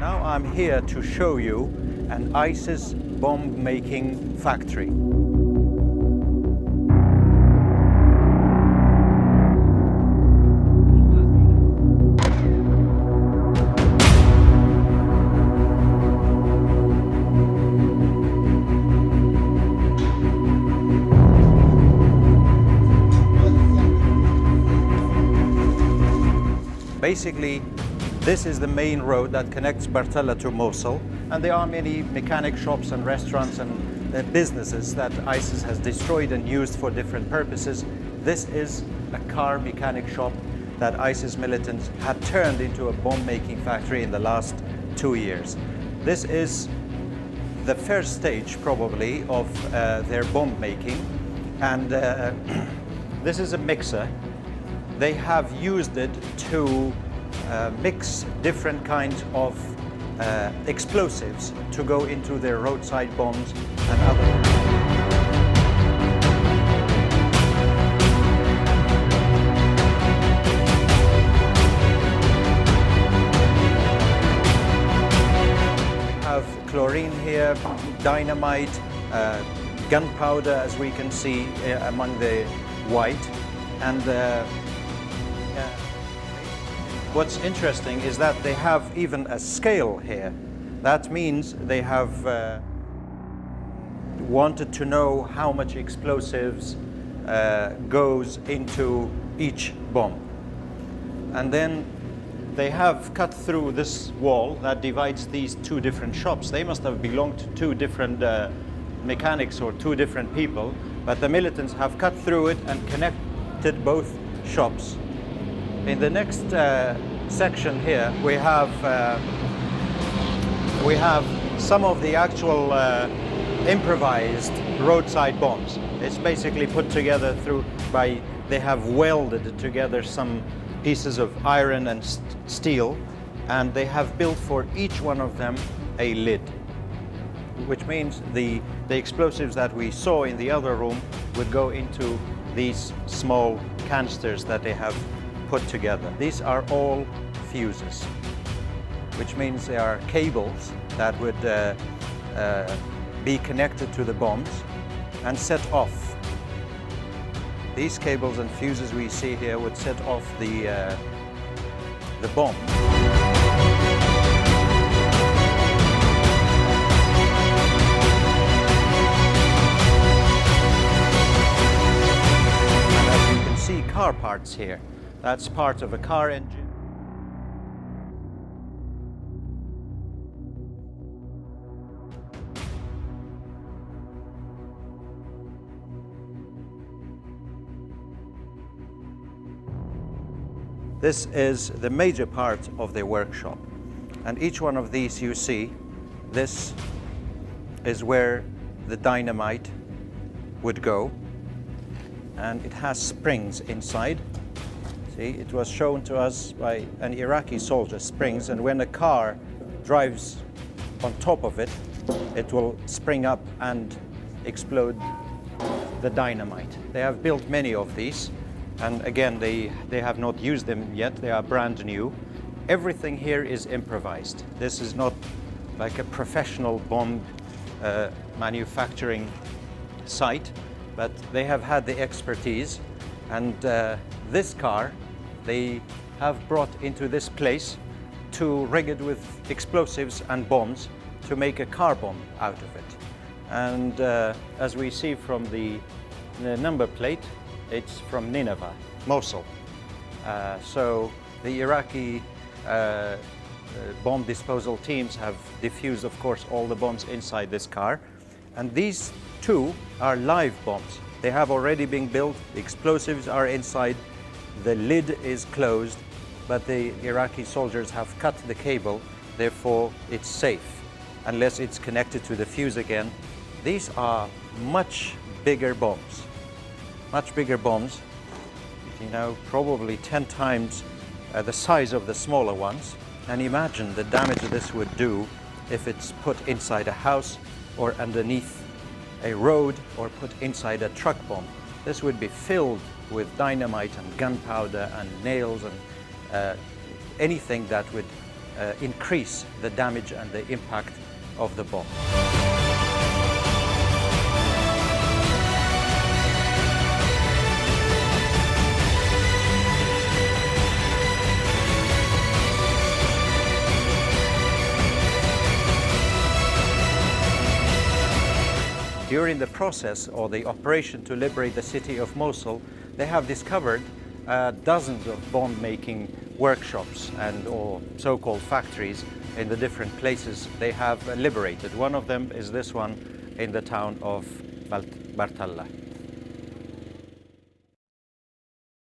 Now I'm here to show you an ISIS bomb-making factory. Basically, this is the main road that connects Bartella to Mosul, and there are many mechanic shops and restaurants and businesses that ISIS has destroyed and used for different purposes. This is a car mechanic shop that ISIS militants had turned into a bomb-making factory in the last 2 years. This is the first stage, probably, of their bomb making, and this is a mixer. They have used it to mix different kinds of explosives to go into their roadside bombs and other. We have chlorine here, dynamite, gunpowder, as we can see among the white, and what's interesting is that they have even a scale here. That means they have wanted to know how much explosives goes into each bomb. And then they have cut through this wall that divides these two different shops. They must have belonged to two different mechanics or two different people, but the militants have cut through it and connected both shops. In the next section here, we have some of the actual improvised roadside bombs. It's basically put together they have welded together some pieces of iron and steel, and they have built for each one of them a lid, which means the explosives that we saw in the other room would go into these small canisters that they have put together. These are all fuses, which means they are cables that would be connected to the bombs and set off. These cables and fuses we see here would set off the bomb. And as you can see, car parts here. That's part of a car engine. This is the major part of the workshop. And each one of these you see, this is where the dynamite would go. And it has springs inside. See, it was shown to us by an Iraqi soldier, springs, and when a car drives on top of it, it will spring up and explode the dynamite. They have built many of these, and again, they have not used them yet. They are brand new. Everything here is improvised. This is not like a professional bomb manufacturing site, but they have had the expertise, and this car they have brought into this place to rig it with explosives and bombs to make a car bomb out of it. And as we see from the number plate, it's from Nineveh, Mosul. So the Iraqi bomb disposal teams have defused, of course, all the bombs inside this car. And these two are live bombs. They have already been built, the explosives are inside, the lid is closed, but the Iraqi soldiers have cut the cable, therefore it's safe, unless it's connected to the fuse again. These are much bigger bombs, you know, probably 10 times the size of the smaller ones. And imagine the damage this would do if it's put inside a house or underneath a road or put inside a truck bomb. This would be filled with dynamite and gunpowder and nails and anything that would increase the damage and the impact of the bomb. During the process or the operation to liberate the city of Mosul, they have discovered dozens of bomb-making workshops and or so-called factories in the different places they have liberated. One of them is this one in the town of Bartalla.